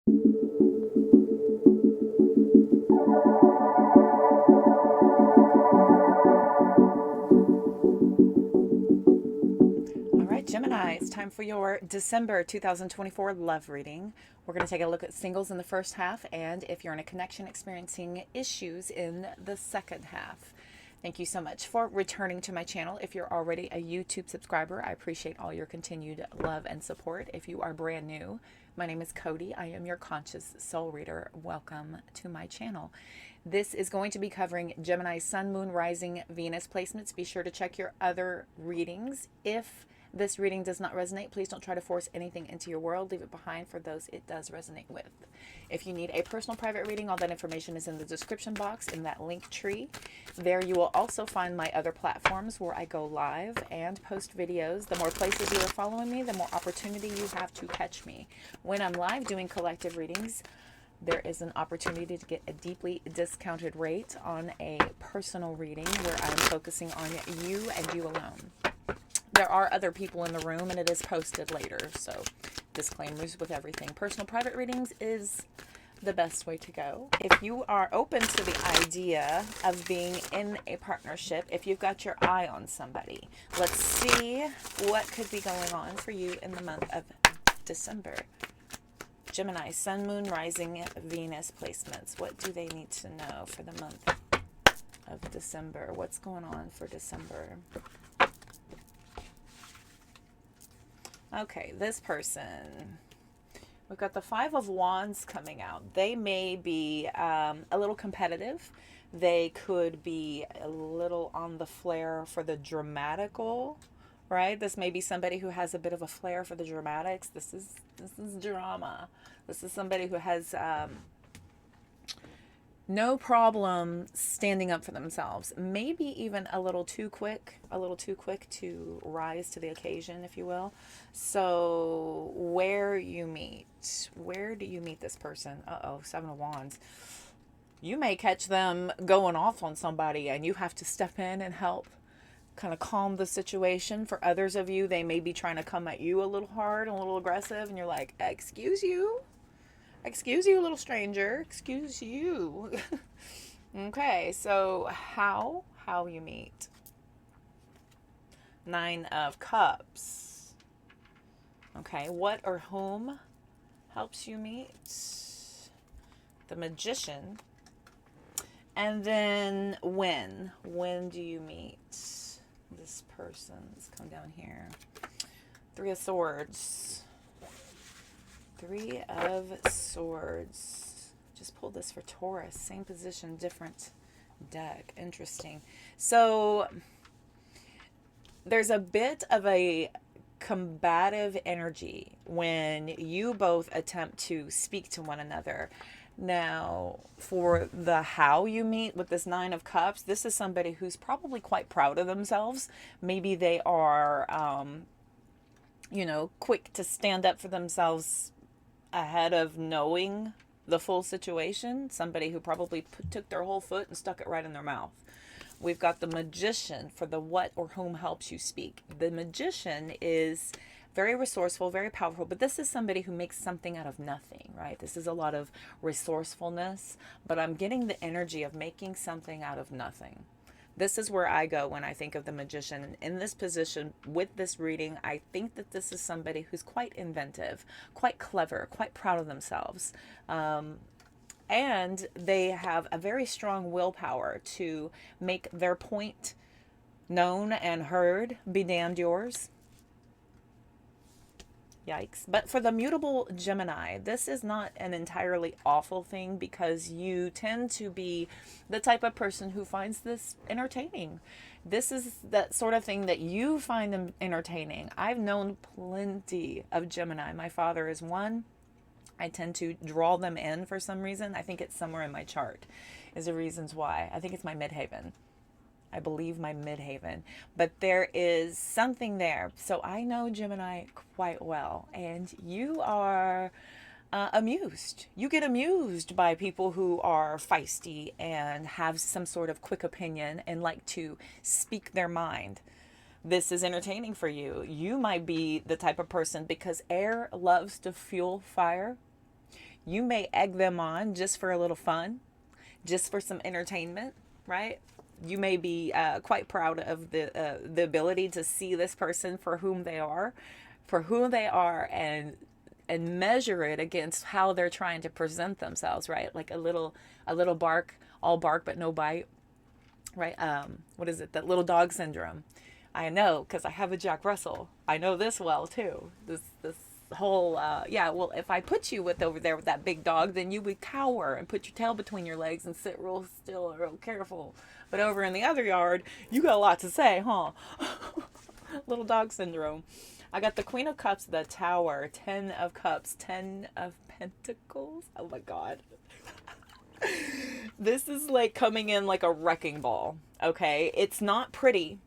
All right, Gemini, it's time for your December 2024 love reading. We're going to take a look at singles in the first half and if you're in a connection experiencing issues in the second half. Thank you so much for returning to my channel. If you're already a YouTube subscriber, I appreciate all your continued love and support. If you are brand new, my name is Cody. I am your conscious soul reader. Welcome to my channel. This is going to be covering Gemini Sun, Moon, Rising, Venus placements. Be sure to check your other readings. If this reading does not resonate, please don't try to force anything into your world. Leave it behind for those it does resonate with. If you need a personal private reading, all that information is in the description box in that link tree. There you will also find my other platforms where I go live and post videos. The more places you are following me, the more opportunity you have to catch me. When I'm live doing collective readings, there is an opportunity to get a deeply discounted rate on a personal reading where I'm focusing on you and you alone. There are other people in the room and it is posted later, so disclaimers with everything. Personal private readings is the best way to go. If you are open to the idea of being in a partnership, if you've got your eye on somebody, let's see what could be going on for you in the month of December. Gemini, Sun, Moon, Rising, Venus placements. What do they need to know for the month of December? What's going on for December? Okay, this person, we've got the Five of Wands coming out. They may be a little competitive. They could be a little on the flair for the dramatical, right? This may be somebody who has a bit of a flair for the dramatics. This is drama. This is somebody who has no problem standing up for themselves. Maybe even a little too quick to rise to the occasion, if you will. So where do you meet this person? Uh-oh, Seven of Wands. You may catch them going off on somebody and you have to step in and help kind of calm the situation. For others of you, they may be trying to come at you a little hard and a little aggressive and you're like, excuse you, little stranger, excuse you. Okay, so how you meet. Nine of Cups. Okay, what or whom helps you meet? The Magician. And then when do you meet this person? Let's come down here. Three of Swords. Three of Swords. Just pulled this for Taurus. Same position, different deck. Interesting. So there's a bit of a combative energy when you both attempt to speak to one another. Now, for the how you meet with this Nine of Cups, this is somebody who's probably quite proud of themselves. Maybe they are, quick to stand up for themselves ahead of knowing the full situation. Somebody who probably took their whole foot and stuck it right in their mouth. We've got the Magician for the what or whom helps you speak. The Magician is very resourceful, very powerful, but this is somebody who makes something out of nothing, right? This is a lot of resourcefulness, but I'm getting the energy of making something out of nothing. This is where I go when I think of the Magician. In this position, with this reading, I think that this is somebody who's quite inventive, quite clever, quite proud of themselves. And they have a very strong willpower to make their point known and heard. Be damned yours. Yikes. But for the mutable Gemini, this is not an entirely awful thing because you tend to be the type of person who finds this entertaining. This is that sort of thing that you find them entertaining. I've known plenty of Gemini. My father is one. I tend to draw them in for some reason. I think it's somewhere in my chart is the reasons why. I think it's my midhaven. I believe my midhaven, but there is something there. So I know Gemini quite well, and you are amused. You get amused by people who are feisty and have some sort of quick opinion and like to speak their mind. This is entertaining for you. You might be the type of person, because air loves to fuel fire. You may egg them on just for a little fun, just for some entertainment, right? You may be quite proud of the ability to see this person for who they are, and measure it against how they're trying to present themselves, right? Like a little bark, all bark but no bite, right? What is it? That little dog syndrome. I know because I have a Jack Russell. I know this well too. This whole yeah. Well, if I put you with over there with that big dog, then you would cower and put your tail between your legs and sit real still and real careful. But over in the other yard, you got a lot to say, huh? Little dog syndrome. I got the Queen of Cups, the Tower, 10 of Cups, 10 of Pentacles. Oh my God. This is like coming in like a wrecking ball, okay? It's not pretty,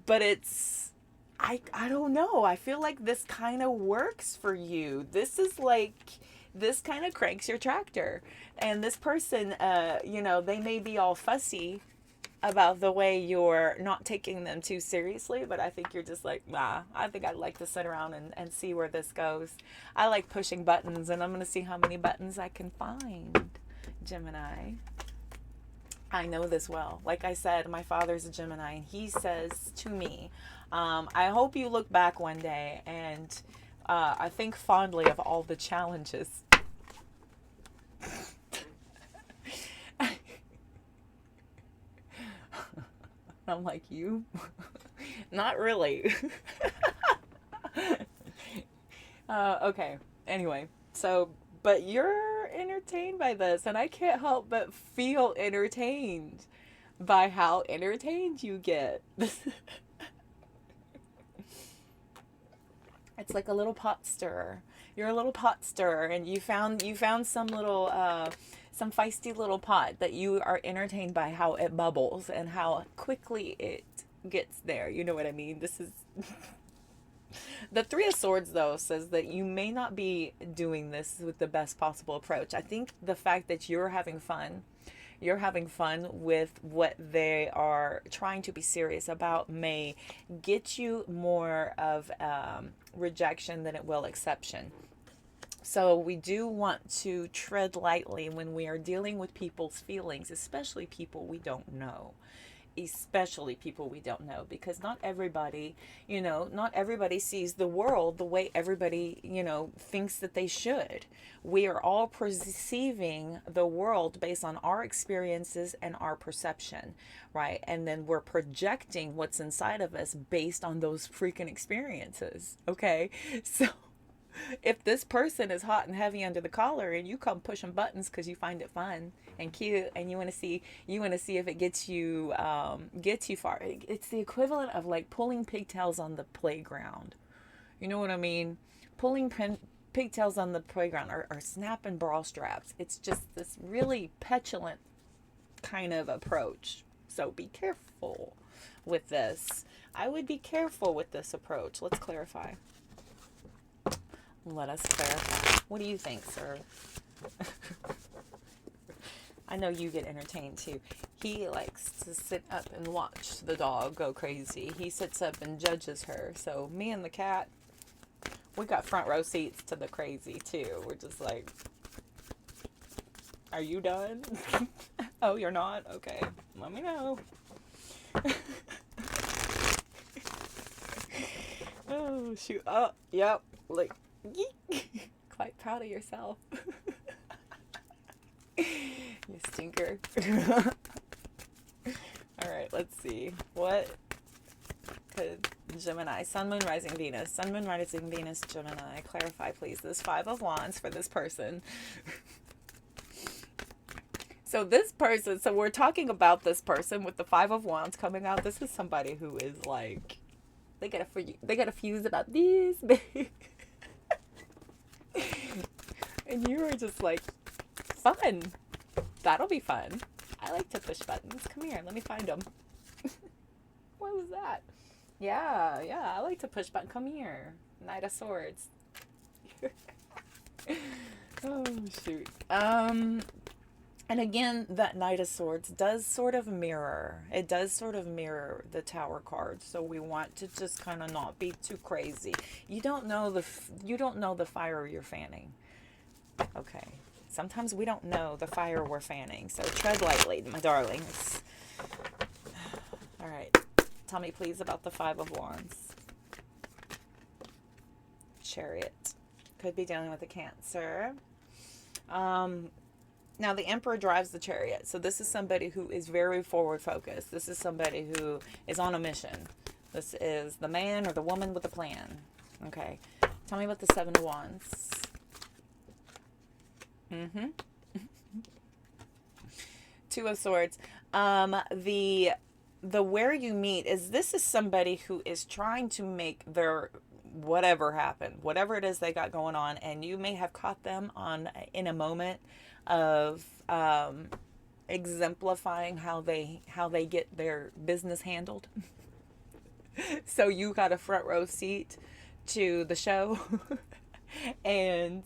but it's, I don't know. I feel like this kind of works for you. This is like, this kind of cranks your tractor. And this person, you know, they may be all fussy about the way you're not taking them too seriously, but I think you're just like, nah, I think I'd like to sit around and see where this goes. I like pushing buttons, and I'm going to see how many buttons I can find, Gemini. I know this well. Like I said, my father's a Gemini, and he says to me, I hope you look back one day and I think fondly of all the challenges. I'm like, you? Not really. Okay. Anyway, so, but you're entertained by this, and I can't help but feel entertained by how entertained you get. It's like a little pot stirrer. You're a little pot stirrer, and you found some little some feisty little pot that you are entertained by how it bubbles and how quickly it gets there. You know what I mean? This is the Three of Swords, though, says that you may not be doing this with the best possible approach. I think the fact that you're having fun with what they are trying to be serious about may get you more of rejection than it will acceptance. So we do want to tread lightly when we are dealing with people's feelings, especially people we don't know. Because not everybody, not everybody sees the world the way everybody, thinks that they should. We are all perceiving the world based on our experiences and our perception, right? And then we're projecting what's inside of us based on those freaking experiences, okay? So if this person is hot and heavy under the collar and you come pushing buttons because you find it fun and cute and you want to see if it gets you far, it's the equivalent of like pulling pigtails on the playground. You know what I mean? Pulling pigtails on the playground, or snapping bra straps. It's just this really petulant kind of approach. So be careful with this. I would be careful with this approach. Let's clarify. Let us clarify. What do you think, sir? I know you get entertained too. He likes to sit up and watch the dog go crazy. He sits up and judges her. So me and the cat, we got front row seats to the crazy too. We're just like, are you done? Oh, you're not? Okay. Let me know. Oh, shoot. Oh, yep. Like, quite proud of yourself. You stinker. All right, let's see. What could Gemini, Sun, Moon, Rising, Venus, Sun, Moon, Rising, Venus, Gemini, clarify, please, this Five of Wands for this person. So this person, so we're talking about this person with the Five of Wands coming out. This is somebody who is like, they got a fuse about this. And you were just like, fun. That'll be fun. I like to push buttons. Come here, let me find them. What was that? Yeah, I like to push buttons. Come here. Knight of Swords. Oh, shoot. And again, that Knight of Swords does sort of mirror. It does sort of mirror the Tower card. So we want to just kind of not be too crazy. You don't know the fire you're fanning. Okay. Sometimes we don't know the fire we're fanning, so tread lightly, my darlings. All right. Tell me, please, about the Five of Wands. Chariot. Could be dealing with a Cancer. Now, the Emperor drives the Chariot, so this is somebody who is very forward focused. This is somebody who is on a mission. This is the man or the woman with a plan. Okay. Tell me about the Seven of Wands. Two of Swords. The where you meet is, this is somebody who is trying to make their whatever happen, whatever it is they got going on, and you may have caught them in a moment of exemplifying how they get their business handled. So you got a front row seat to the show. And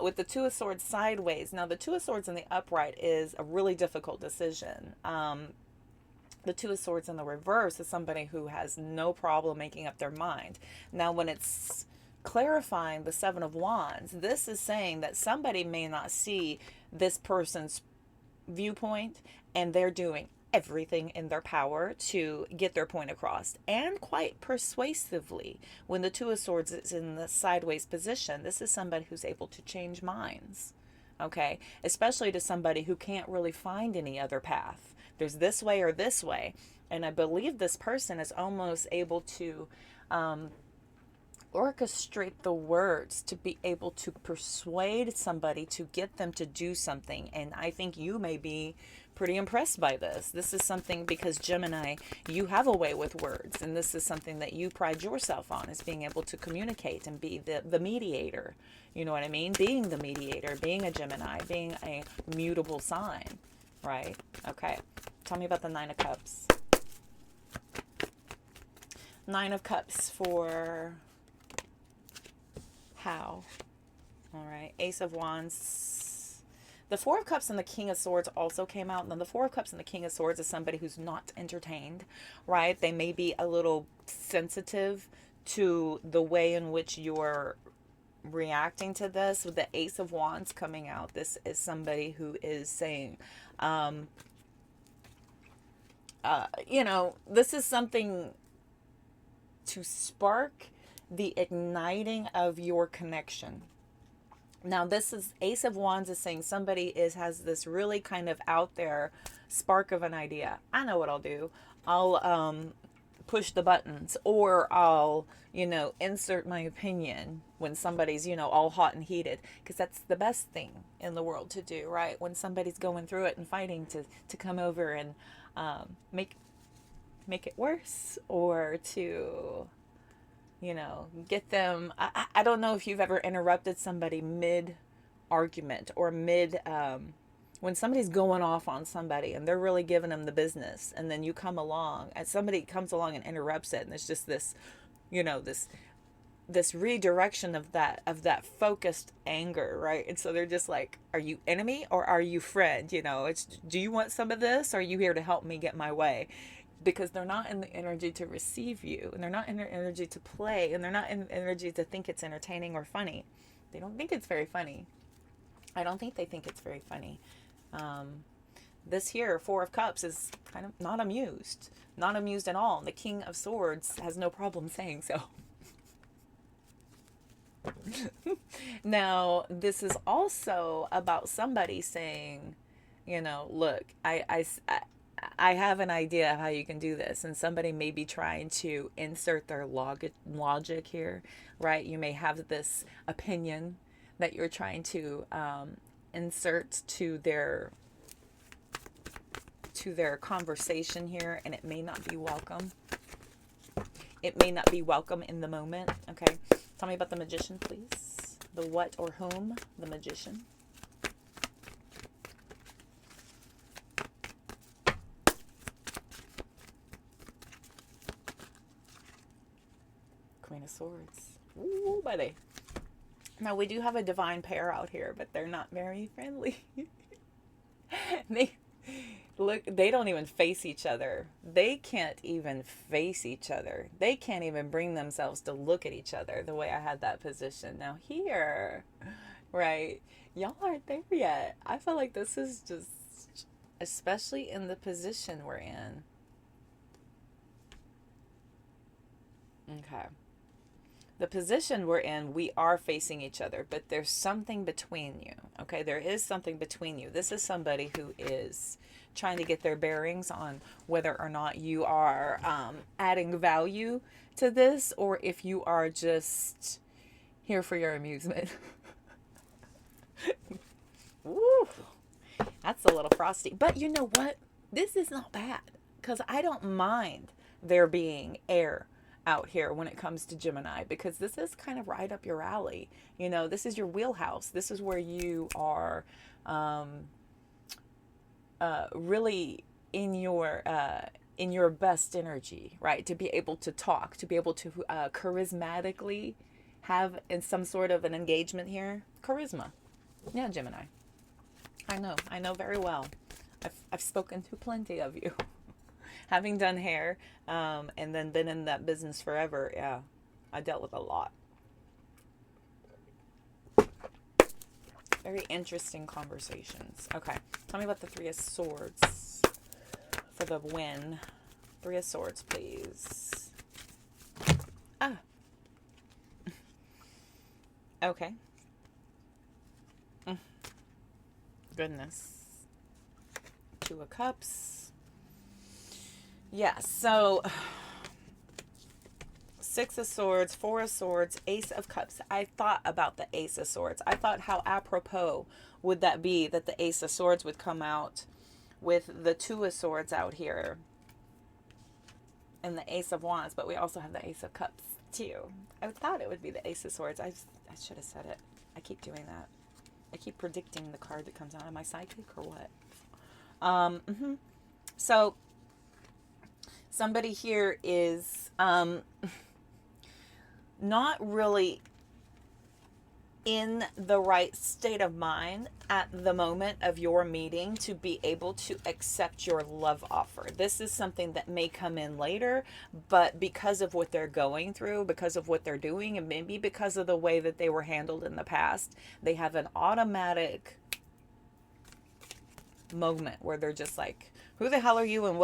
with the Two of Swords sideways, now the Two of Swords in the upright is a really difficult decision. The Two of Swords in the reverse is somebody who has no problem making up their mind. Now, when it's clarifying the Seven of Wands, this is saying that somebody may not see this person's viewpoint, and they're doing everything in their power to get their point across, and quite persuasively. When the Two of Swords is in the sideways position, this is somebody who's able to change minds. Okay, especially to somebody who can't really find any other path. There's this way or this way. And I believe this person is almost able to orchestrate the words to be able to persuade somebody to get them to do something. And I think you may be pretty impressed by this. This is something, because Gemini, you have a way with words. And this is something that you pride yourself on, is being able to communicate and be the mediator. You know what I mean? Being the mediator, being a Gemini, being a mutable sign. Right? Okay. Tell me about the Nine of Cups. Nine of Cups for how? All right. Ace of Wands. The Four of Cups and the King of Swords also came out. And then the Four of Cups and the King of Swords is somebody who's not entertained, right? They may be a little sensitive to the way in which you're reacting to this. With the Ace of Wands coming out, this is somebody who is saying, this is something to spark the igniting of your connection. Now, this is Ace of Wands is saying somebody has this really kind of out there spark of an idea. I know what I'll do. I'll push the buttons, or I'll, insert my opinion when somebody's, all hot and heated, because that's the best thing in the world to do, right? When somebody's going through it and fighting, to come over and make it worse, or to, get them. I don't know if you've ever interrupted somebody mid argument, or mid when somebody's going off on somebody and they're really giving them the business, and then you come along and somebody comes along and interrupts it, and there's just this, this redirection of that focused anger, right? And so they're just like, are you enemy or are you friend? It's, do you want some of this, or are you here to help me get my way? Because they're not in the energy to receive you, and they're not in their energy to play, and they're not in the energy to think it's entertaining or funny. They don't think it's very funny. I don't think they think it's very funny. This here, Four of Cups, is kind of not amused at all. And the King of Swords has no problem saying so. Now, this is also about somebody saying, look, I have an idea of how you can do this. And somebody may be trying to insert their logic here, right? You may have this opinion that you're trying to insert to their conversation here, and it may not be welcome. It may not be welcome in the moment. Okay. Tell me about the Magician, please. The what or whom? The Magician. Queen of Swords. Ooh, buddy. Now, we do have a divine pair out here, but they're not very friendly. They don't even face each other. They can't even face each other. They can't even bring themselves to look at each other the way I had that position. Now here, Right. Y'all aren't there yet. I feel like this is just, especially in the position we're in. Okay. The position we're in, we are facing each other, but there's something between you. Okay, there is something between you. This is somebody who is trying to get their bearings on whether or not you are adding value to this, or if you are just here for your amusement. Woo, that's a little frosty. But you know what? This is not bad because I don't mind there being air out here when it comes to Gemini, because this is kind of right up your alley. You know, this is your wheelhouse. This is where you are really in your best energy, right? To be able to talk, to be able to charismatically have in some sort of an engagement here. Charisma. Yeah, Gemini. I know very well. I've spoken to plenty of you. Having done hair and then been in that business forever, yeah, I dealt with a lot. Very interesting conversations. Okay, tell me about the Three of Swords for the win. Three of Swords, please. Ah. Okay. Goodness. Two of Cups. Yeah, so Six of Swords, Four of Swords, Ace of Cups. I thought about the Ace of Swords. I thought how apropos would that be that the Ace of Swords would come out with the Two of Swords out here and the Ace of Wands, but we also have the Ace of Cups too. I thought it would be the Ace of Swords. I should have said it. I keep doing that. I keep predicting the card that comes out. Am I psychic or what? So somebody here is not really in the right state of mind at the moment of your meeting to be able to accept your love offer. This is something that may come in later, but because of what they're going through, because of what they're doing, and maybe because of the way that they were handled in the past, they have an automatic moment where they're just like, who the hell are you, and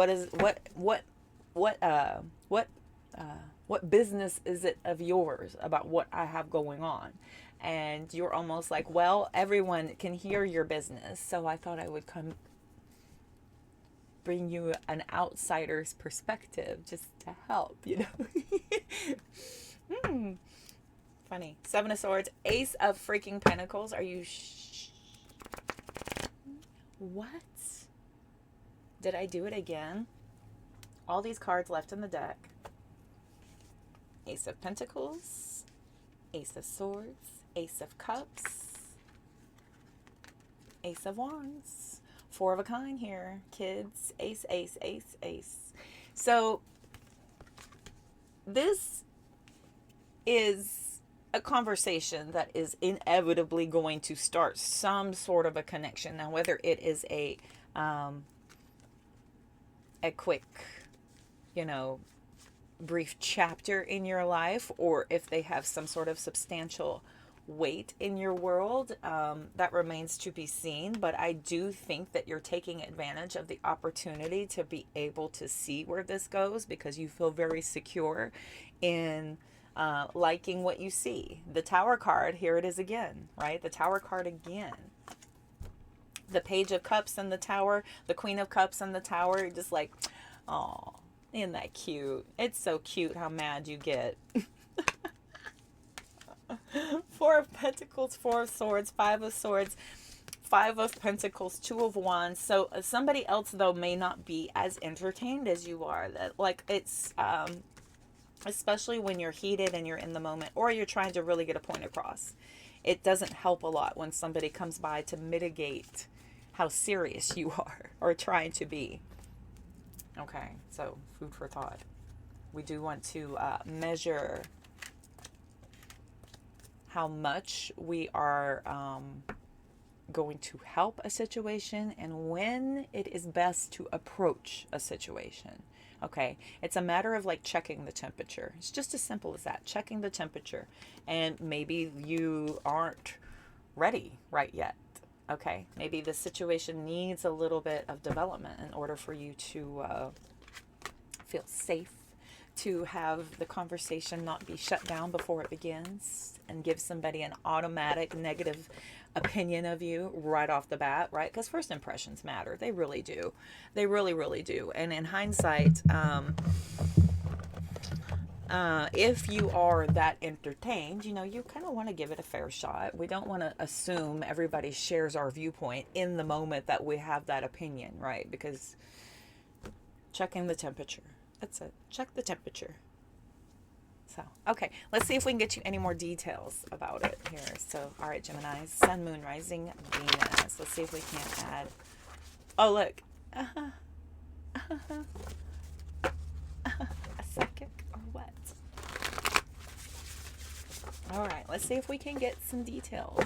what business is it of yours about what I have going on? And you're almost like, well, everyone can hear your business, so I thought I would come bring you an outsider's perspective just to help, you know. Funny. Seven of Swords, Ace of freaking Pentacles. Are you what? Did I do it again? All these cards left in the deck. Ace of Pentacles, Ace of Swords, Ace of Cups, Ace of Wands. Four of a kind here, kids. Ace, ace, ace, ace. So this is a conversation that is inevitably going to start some sort of a connection. Now, whether it is a quick, you know, brief chapter in your life, or if they have some sort of substantial weight in your world, that remains to be seen. But I do think that you're taking advantage of the opportunity to be able to see where this goes, because you feel very secure in liking what you see. The Tower card, here it is again, right? The Tower card again. The Page of Cups and the Tower, the Queen of Cups and the Tower. You're just like, oh, isn't that cute? It's so cute how mad you get. Four of Pentacles, Four of Swords, Five of Swords, Five of Pentacles, Two of Wands. So somebody else, though, may not be as entertained as you are. That, like, it's especially when you're heated and you're in the moment, or you're trying to really get a point across. It doesn't help a lot when somebody comes by to mitigate how serious you are or trying to be. Okay, so food for thought. We do want to measure how much we are going to help a situation and when it is best to approach a situation. Okay, it's a matter of like checking the temperature. It's just as simple as that, checking the temperature. And maybe you aren't ready right yet. Okay, maybe the situation needs a little bit of development in order for you to feel safe, to have the conversation not be shut down before it begins and give somebody an automatic negative opinion of you right off the bat, right? Because first impressions matter. They really do. They really, really do. And in hindsight, if you are that entertained, you know, you kind of want to give it a fair shot. We don't want to assume everybody shares our viewpoint in the moment that we have that opinion, right? Because checking the temperature. That's it. Check the temperature. So, okay, let's see if we can get you any more details about it here. So, all right, Gemini, Sun, Moon, Rising, Venus. Let's see if we can't add. Oh, look. A psychic or what? All right, let's see if we can get some details.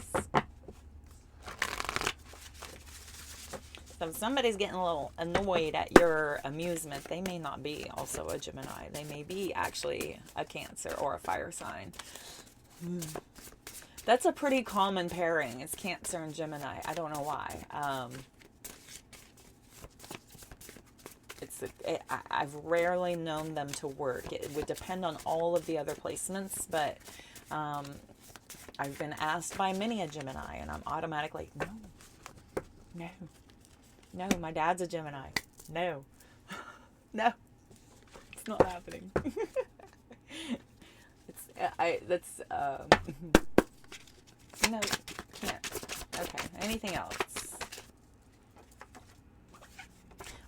So if somebody's getting a little annoyed at your amusement, they may not be also a Gemini. They may be actually a Cancer or a fire sign. That's a pretty common pairing. It's Cancer and Gemini. I don't know why. I've rarely known them to work. It would depend on all of the other placements, but I've been asked by many a Gemini, and I'm automatically, no, my dad's a Gemini. No, no, it's not happening. No, can't. Okay, anything else?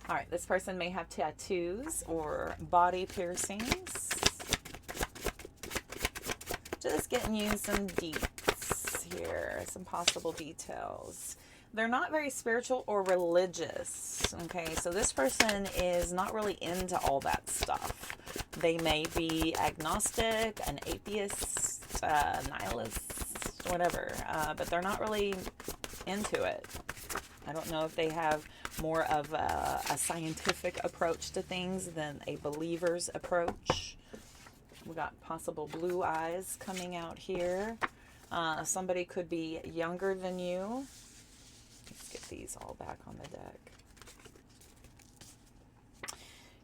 All right, this person may have tattoos or body piercings. Just getting you some deets here, some possible details. They're not very spiritual or religious, okay? So this person is not really into all that stuff. They may be agnostic, an atheist, nihilist, whatever, but they're not really into it. I don't know if they have more of a scientific approach to things than a believer's approach. We got possible blue eyes coming out here. Somebody could be younger than you. Let's get these all back on the deck.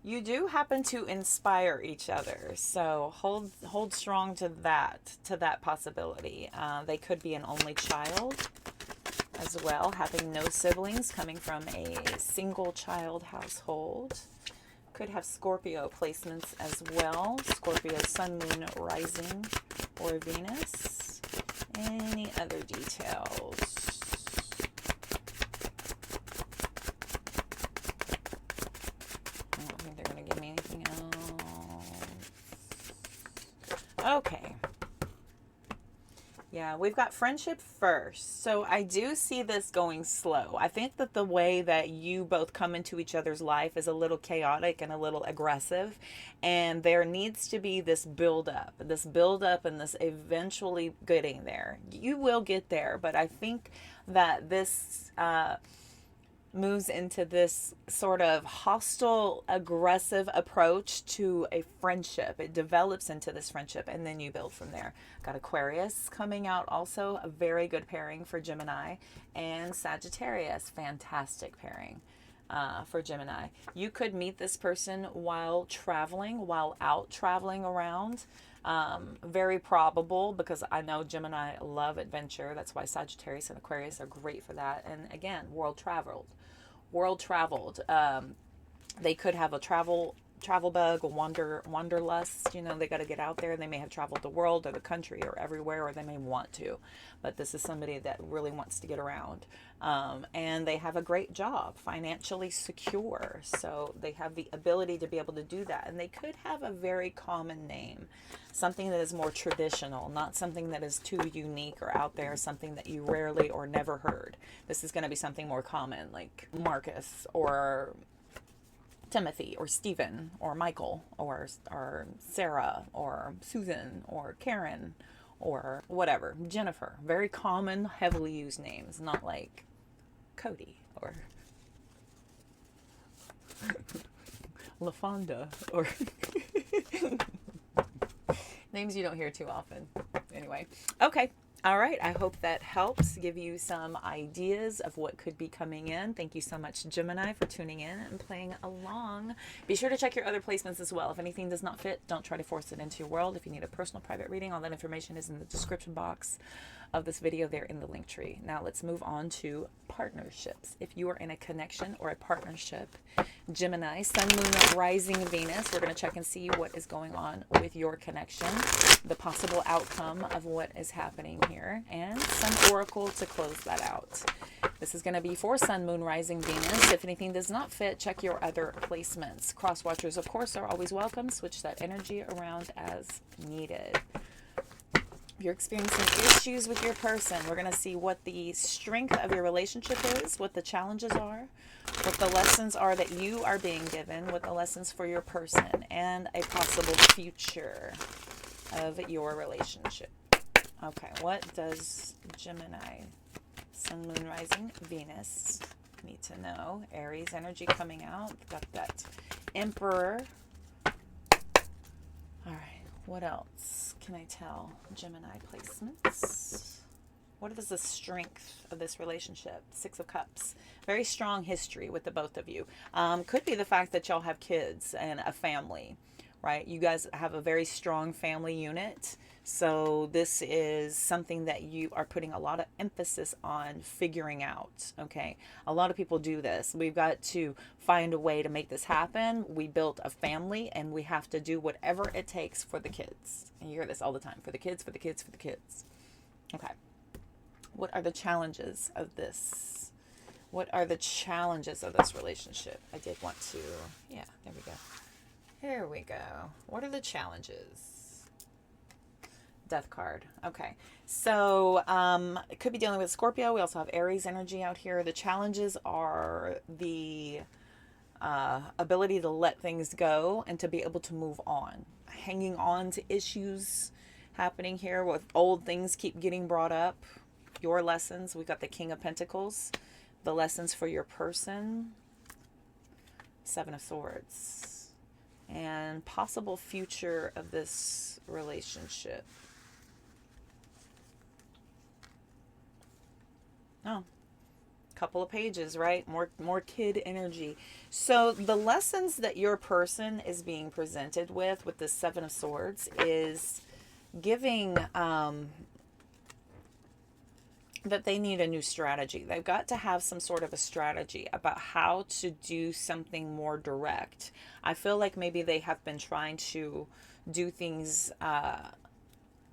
You do happen to inspire each other, so hold strong to that possibility. They could be an only child as well, having no siblings, coming from a single child household. Could have Scorpio placements as well. Scorpio, Sun, Moon, Rising, or Venus. Any other details? I don't think they're going to give me anything else. Okay. Yeah, we've got friendship first. So I do see this going slow. I think that the way that you both come into each other's life is a little chaotic and a little aggressive. And there needs to be this build up and this eventually getting there. You will get there, but I think that this moves into this sort of hostile, aggressive approach to a friendship. It develops into this friendship, and then you build from there. Got Aquarius coming out also, a very good pairing for Gemini, and Sagittarius, fantastic pairing for Gemini. You could meet this person while out traveling around. Very probable, because I know Gemini love adventure. That's why Sagittarius and Aquarius are great for that. And again, world traveled. They could have a travel bug, a wanderlust. You know, they got to get out there. They may have traveled the world or the country or everywhere, or they may want to. But this is somebody that really wants to get around. And they have a great job, financially secure. So they have the ability to be able to do that. And they could have a very common name, something that is more traditional, not something that is too unique or out there, something that you rarely or never heard. This is going to be something more common, like Marcus or Timothy or Stephen or Michael or Sarah or Susan or Karen or whatever. Jennifer. Very common, heavily used names, not like Cody or LaFonda or names you don't hear too often. Anyway. Okay. All right, I hope that helps give you some ideas of what could be coming in. Thank you so much, Gemini, for tuning in and playing along. Be sure to check your other placements as well. If anything does not fit, don't try to force it into your world. If you need a personal private reading, all that information is in the description box of this video there in the link tree. Now let's move on to partnerships. If you are in a connection or a partnership, Gemini, Sun, Moon, Rising, Venus, we're going to check and see what is going on with your connection, the possible outcome of what is happening here, and some oracle to close that out. This is going to be for Sun, Moon, Rising, Venus. If anything does not fit, check your other placements. Cross watchers, of course, are always welcome. Switch that energy around as needed. If you're experiencing issues with your person, we're going to see what the strength of your relationship is, what the challenges are, what the lessons are that you are being given, what the lessons for your person, and a possible future of your relationship. Okay, what does Gemini, Sun, Moon, Rising, Venus need to know? Aries energy coming out. Got that Emperor. All right, what else can I tell Gemini placements? What is the strength of this relationship? Six of Cups. Very strong history with the both of you. Could be the fact that y'all have kids and a family, right? You guys have a very strong family unit. So this is something that you are putting a lot of emphasis on figuring out, okay? A lot of people do this. We've got to find a way to make this happen. We built a family and we have to do whatever it takes for the kids. And you hear this all the time. For the kids, for the kids, for the kids. Okay. What are the challenges of this? What are the challenges of this relationship? I did want to, yeah, there we go. Here we go. What are the challenges? Death card. Okay. So it could be dealing with Scorpio. We also have Aries energy out here. The challenges are the ability to let things go and to be able to move on. Hanging on to issues happening here with old things keep getting brought up. Your lessons. We've got the King of Pentacles. The lessons for your person. Seven of Swords. And possible future of this relationship. Oh, couple of pages, right? More kid energy. So the lessons that your person is being presented with the Seven of Swords is giving that they need a new strategy. They've got to have some sort of a strategy about how to do something more direct. I feel like maybe they have been trying to do things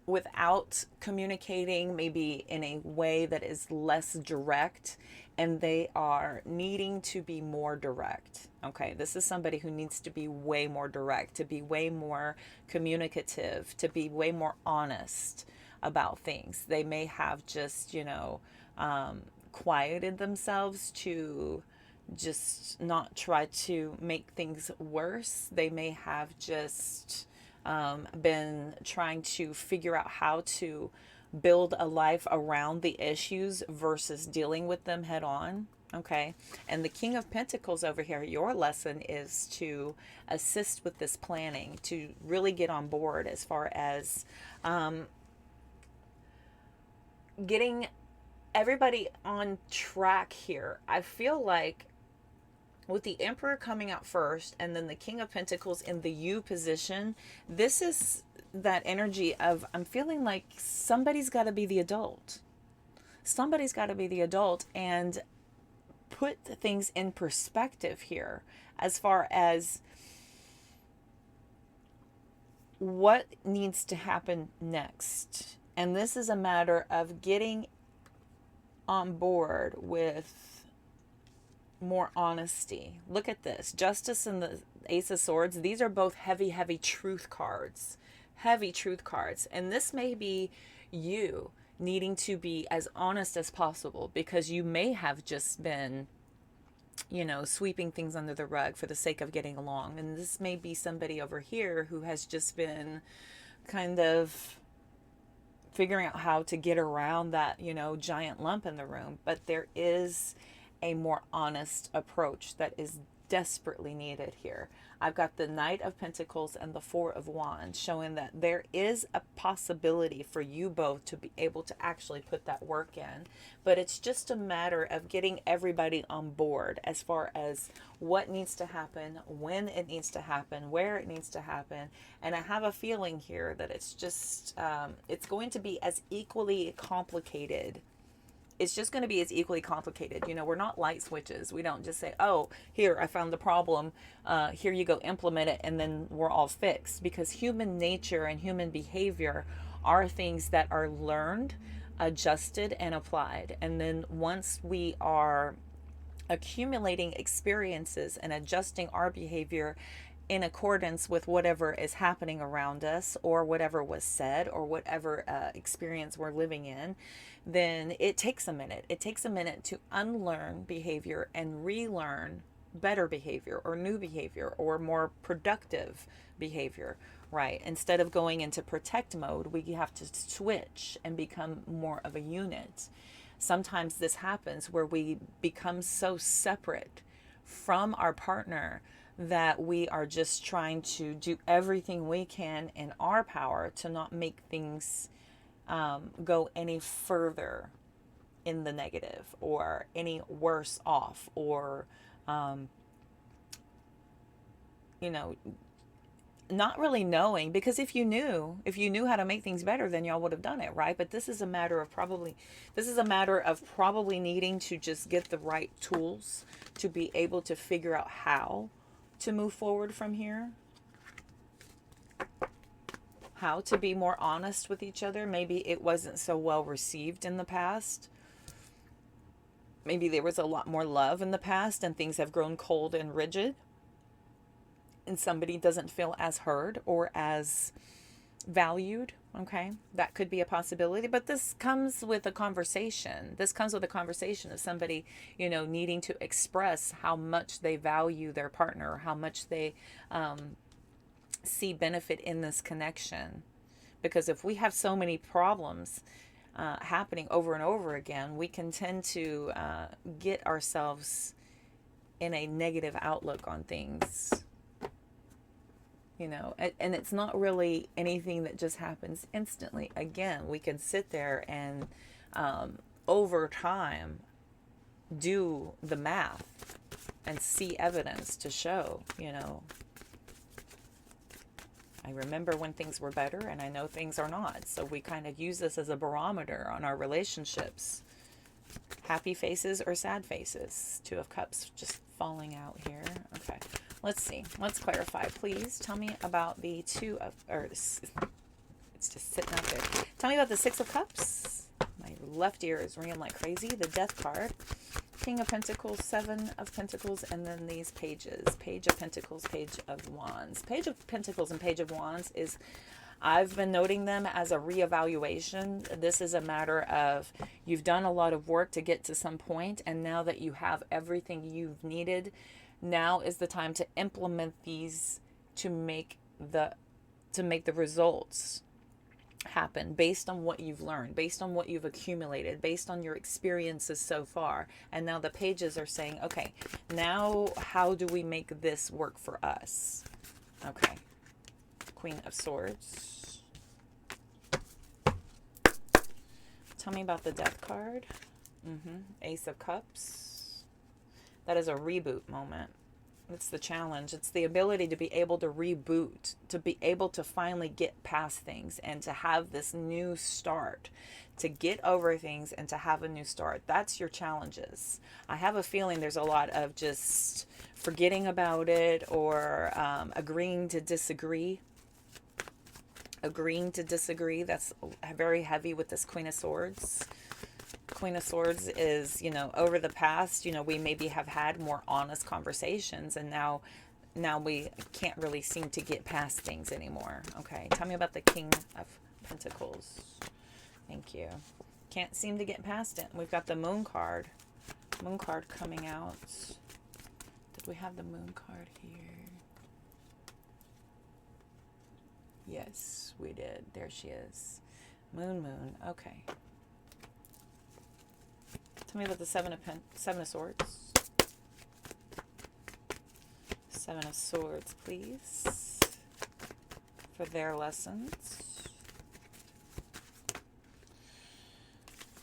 without communicating, maybe in a way that is less direct, and they are needing to be more direct. Okay, this is somebody who needs to be way more direct, to be way more communicative, to be way more honest about things. They may have just, quieted themselves to just not try to make things worse. They may have just been trying to figure out how to build a life around the issues versus dealing with them head on. Okay. And the King of Pentacles over here, your lesson is to assist with this planning, to really get on board as far as getting everybody on track here. I feel like with the Emperor coming out first and then the King of Pentacles in the U position, this is that energy of, I'm feeling like somebody's got to be the adult. Somebody's got to be the adult and put things in perspective here as far as what needs to happen next. And this is a matter of getting on board with more honesty. Look at this. Justice and the Ace of Swords. These are both heavy, heavy truth cards. Heavy truth cards. And this may be you needing to be as honest as possible because you may have just been, sweeping things under the rug for the sake of getting along. And this may be somebody over here who has just been kind of figuring out how to get around that, giant lump in the room. But there is a more honest approach that is desperately needed here. I've got the Knight of Pentacles and the Four of Wands, showing that there is a possibility for you both to be able to actually put that work in. But it's just a matter of getting everybody on board as far as what needs to happen, when it needs to happen, where it needs to happen. And I have a feeling here that it's just, it's going to be as equally complicated. It's just going to be as equally complicated. You know, we're not light switches. We don't just say, oh, here, I found the problem. Here you go, implement it, and then we're all fixed. Because human nature and human behavior are things that are learned, adjusted, and applied. And then once we are accumulating experiences and adjusting our behavior in accordance with whatever is happening around us, or whatever was said, or whatever experience we're living in, then it takes a minute. It takes a minute to unlearn behavior and relearn better behavior, or new behavior, or more productive behavior, right? Instead of going into protect mode, we have to switch and become more of a unit. Sometimes this happens where we become so separate from our partner that we are just trying to do everything we can in our power to not make things go any further in the negative, or any worse off, or, you know, not really knowing, because if you knew how to make things better, then y'all would have done it, right? But this is a matter of probably needing to just get the right tools to be able to figure out how to move forward from here, how to be more honest with each other. Maybe it wasn't so well received in the past. Maybe there was a lot more love in the past and things have grown cold and rigid, and somebody doesn't feel as heard or as valued. Okay, that could be a possibility. But this comes with a conversation. This comes with a conversation of somebody, you know, needing to express how much they value their partner, how much they see benefit in this connection. Because if we have so many problems happening over and over again, we can tend to get ourselves in a negative outlook on things. You know, and it's not really anything that just happens instantly. Again, we can sit there and over time do the math and see evidence to show, you know, I remember when things were better and I know things are not. So we kind of use this as a barometer on our relationships. Happy faces or sad faces. Two of Cups just falling out here. Okay. Let's see. Let's clarify. Please tell me about the it's just sitting up there. Tell me about the Six of Cups. My left ear is ringing like crazy. The Death card. King of Pentacles, Seven of Pentacles, and then these pages. Page of Pentacles, Page of Wands. Page of Pentacles and Page of Wands is, I've been noting them as a reevaluation. This is a matter of you've done a lot of work to get to some point, and now that you have everything you've needed, now is the time to implement these to make the results happen based on what you've learned, based on what you've accumulated, based on your experiences so far. And now the pages are saying, okay, now how do we make this work for us? Okay. Queen of Swords. Tell me about the Death card. Ace of Cups. That is a reboot moment. It's the challenge. It's the ability to be able to reboot, to be able to finally get past things and to have this new start, to get over things and to have a new start. That's your challenges. I have a feeling there's a lot of just forgetting about it, or agreeing to disagree. Agreeing to disagree. That's very heavy with this Queen of Swords. Queen of Swords is, you know, over the past, you know, we maybe have had more honest conversations, and now we can't really seem to get past things anymore. Okay, tell me about the King of Pentacles. Thank you. Can't seem to get past it. We've got the Moon card. Moon card coming out. Did we have the Moon card here? Yes, we did. There she is. Moon. Okay. Tell me about the Seven of Swords. Seven of Swords, please, for their lessons.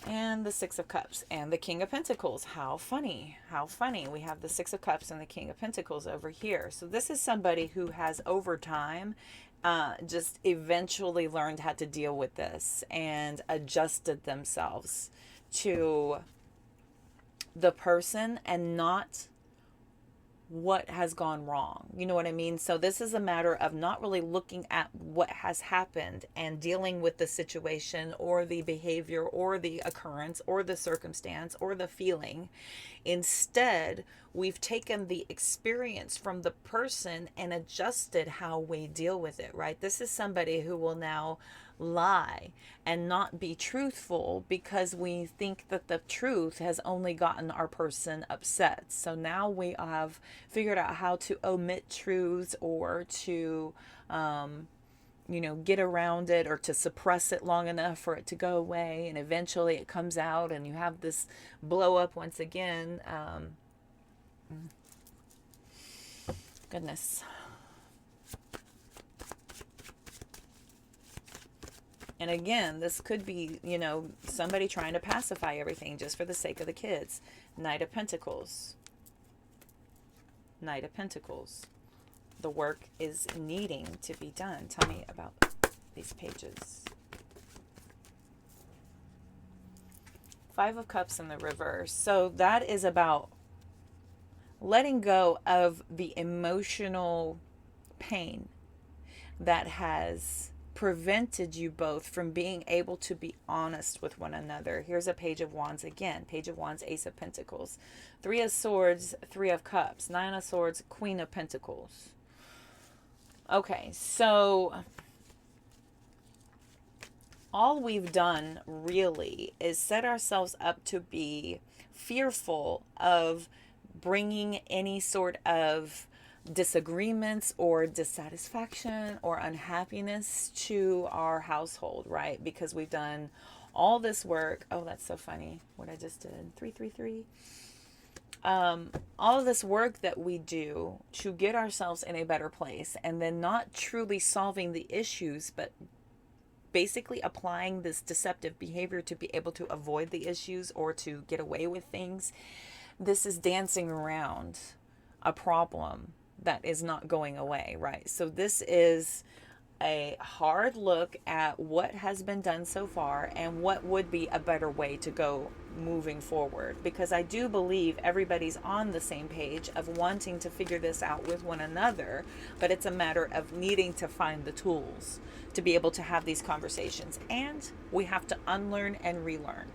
And the Six of Cups and the King of Pentacles. How funny. How funny. We have the Six of Cups and the King of Pentacles over here. So this is somebody who has, over time, just eventually learned how to deal with this and adjusted themselves to the person and not what has gone wrong. You know what I mean? So this is a matter of not really looking at what has happened and dealing with the situation or the behavior or the occurrence or the circumstance or the feeling. Instead, we've taken the experience from the person and adjusted how we deal with it, right? This is somebody who will now lie and not be truthful because we think that the truth has only gotten our person upset. So now we have figured out how to omit truths or to you know, get around it or to suppress it long enough for it to go away, and eventually it comes out and you have this blow up once again. Goodness. And again, this could be, you know, somebody trying to pacify everything just for the sake of the kids. Knight of Pentacles. Knight of Pentacles. The work is needing to be done. Tell me about these pages. Five of Cups in the reverse. So that is about letting go of the emotional pain that has prevented you both from being able to be honest with one another. Here's a Page of Wands again. Page of Wands, Ace of Pentacles. Three of Swords, Three of Cups. Nine of Swords, Queen of Pentacles. Okay, so all we've done really is set ourselves up to be fearful of bringing any sort of disagreements or dissatisfaction or unhappiness to our household, right? Because we've done all this work. Oh, that's so funny what I just did. 333. All of this work that we do to get ourselves in a better place, and then not truly solving the issues, but basically applying this deceptive behavior to be able to avoid the issues or to get away with things. This is dancing around a problem that is not going away, right? So this is a hard look at what has been done so far and what would be a better way to go moving forward, because I do believe everybody's on the same page of wanting to figure this out with one another, but it's a matter of needing to find the tools to be able to have these conversations. And we have to unlearn and relearn.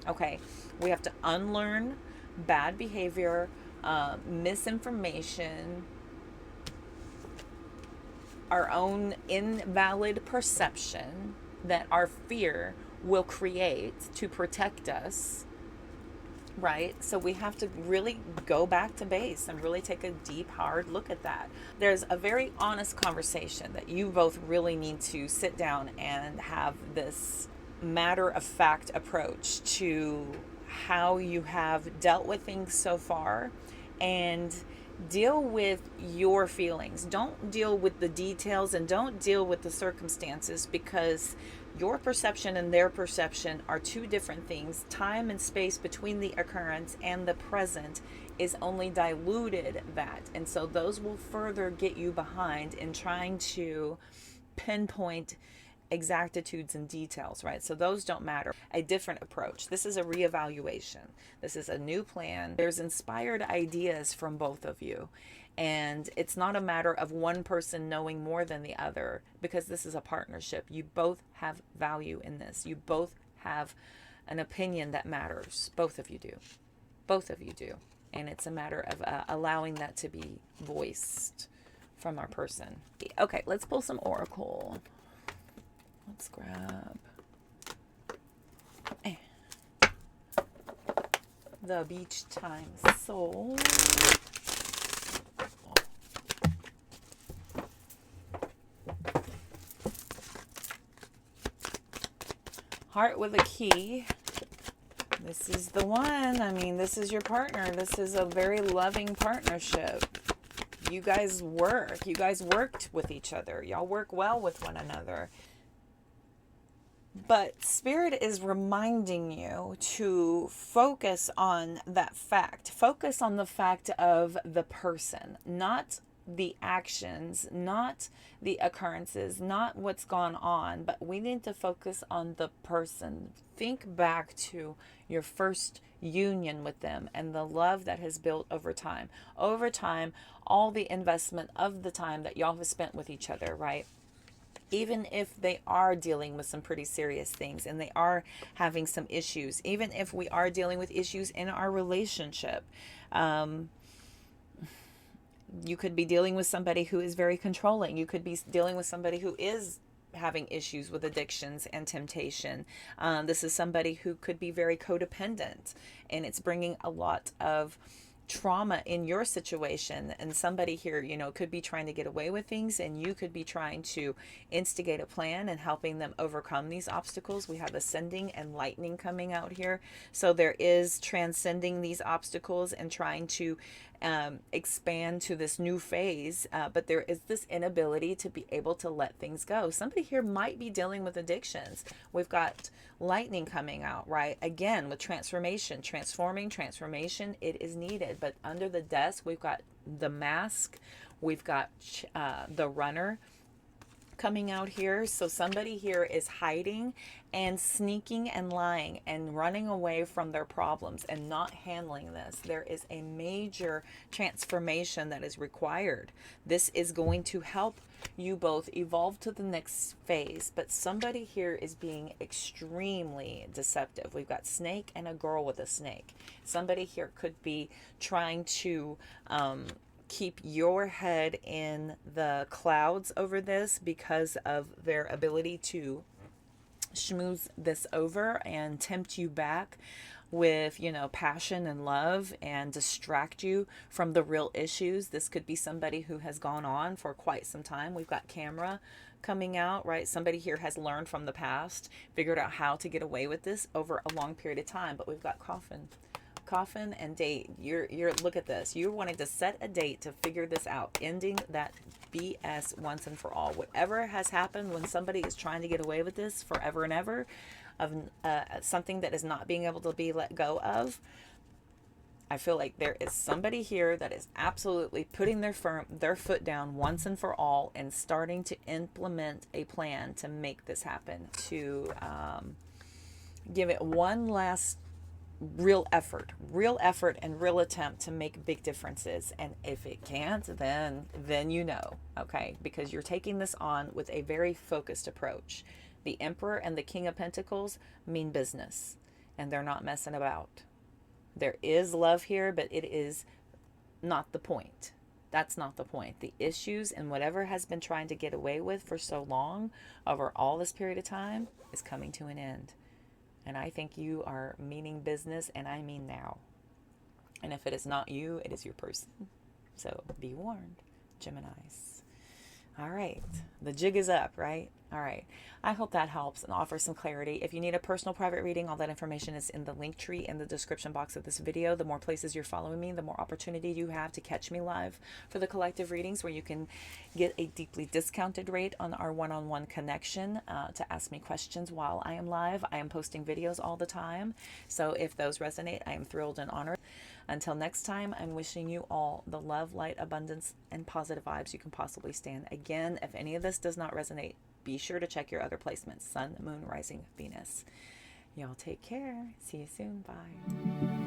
Okay, we have to unlearn bad behavior, misinformation, our own invalid perception that our fear will create to protect us, right? So we have to really go back to base and really take a deep, hard look at that. There's a very honest conversation that you both really need to sit down and have this matter-of-fact approach to how you have dealt with things so far, and deal with your feelings. Don't deal with the details and don't deal with the circumstances, because your perception and their perception are two different things. Time and space between the occurrence and the present is only diluted that. And so those will further get you behind in trying to pinpoint exactitudes and details, right? So those don't matter. A different approach. This is a reevaluation. This is a new plan. There's inspired ideas from both of you. And it's not a matter of one person knowing more than the other, because this is a partnership. You both have value in this. You both have an opinion that matters. Both of you do. Both of you do. And it's a matter of allowing that to be voiced from our person. Okay, let's pull some Oracle. Let's grab the Beach Time Soul. Heart with a key. This is the one. I mean, this is your partner. This is a very loving partnership. you guys work. You guys worked with each other. Y'all work well with one another. But Spirit is reminding you to focus on that fact. Focus on the fact of the person, not the actions, not the occurrences, not what's gone on, but we need to focus on the person. Think back to your first union with them and the love that has built over time. Over time, all the investment of the time that y'all have spent with each other, right? Even if they are dealing with some pretty serious things and they are having some issues, even if we are dealing with issues in our relationship, you could be dealing with somebody who is very controlling. You could be dealing with somebody who is having issues with addictions and temptation. This is somebody who could be very codependent, and it's bringing a lot of trauma in your situation. And somebody here, you know, could be trying to get away with things, and you could be trying to instigate a plan and helping them overcome these obstacles. We have ascending and lightning coming out here, so there is transcending these obstacles and trying to expand to this new phase, but there is this inability to be able to let things go. Somebody here might be dealing with addictions. We've got lightning coming out, right? Again, with transformation, transformation, it is needed. But under the desk, we've got the mask, we've got the runner coming out here. So somebody here is hiding and sneaking and lying and running away from their problems and not handling this. There is a major transformation that is required. This is going to help you both evolve to the next phase, but somebody here is being extremely deceptive. We've got snake and a girl with a snake. Somebody here could be trying to keep your head in the clouds over this because of their ability to schmooze this over and tempt you back with, you know, passion and love and distract you from the real issues. This could be somebody who has gone on for quite some time. We've got camera coming out, right? Somebody here has learned from the past, figured out how to get away with this over a long period of time. But we've got coffin and date. You're look at this. You're wanting to set a date to figure this out, ending that BS once and for all. Whatever has happened when somebody is trying to get away with this forever and ever, of something that is not being able to be let go of, I feel like there is somebody here that is absolutely putting their foot down once and for all and starting to implement a plan to make this happen, to give it one last real effort and real attempt to make big differences. And if it can't, then you know, okay, because you're taking this on with a very focused approach. The Emperor and the King of Pentacles mean business, and they're not messing about. There is love here, but it is not the point. That's not the point. The issues and whatever has been trying to get away with for so long over all this period of time is coming to an end. And I think you are meaning business, and I mean now. And if it is not you, it is your person. So be warned, Geminis. All right. The jig is up, right? All right. I hope that helps and offers some clarity. If you need a personal private reading, all that information is in the link tree in the description box of this video. The more places you're following me, the more opportunity you have to catch me live for the collective readings, where you can get a deeply discounted rate on our one-on-one connection to ask me questions while I am live. I am posting videos all the time. So if those resonate, I am thrilled and honored. Until next time, I'm wishing you all the love, light, abundance, and positive vibes you can possibly stand. Again, if any of this does not resonate, be sure to check your other placements. Sun, Moon, Rising, Venus. Y'all take care. See you soon. Bye.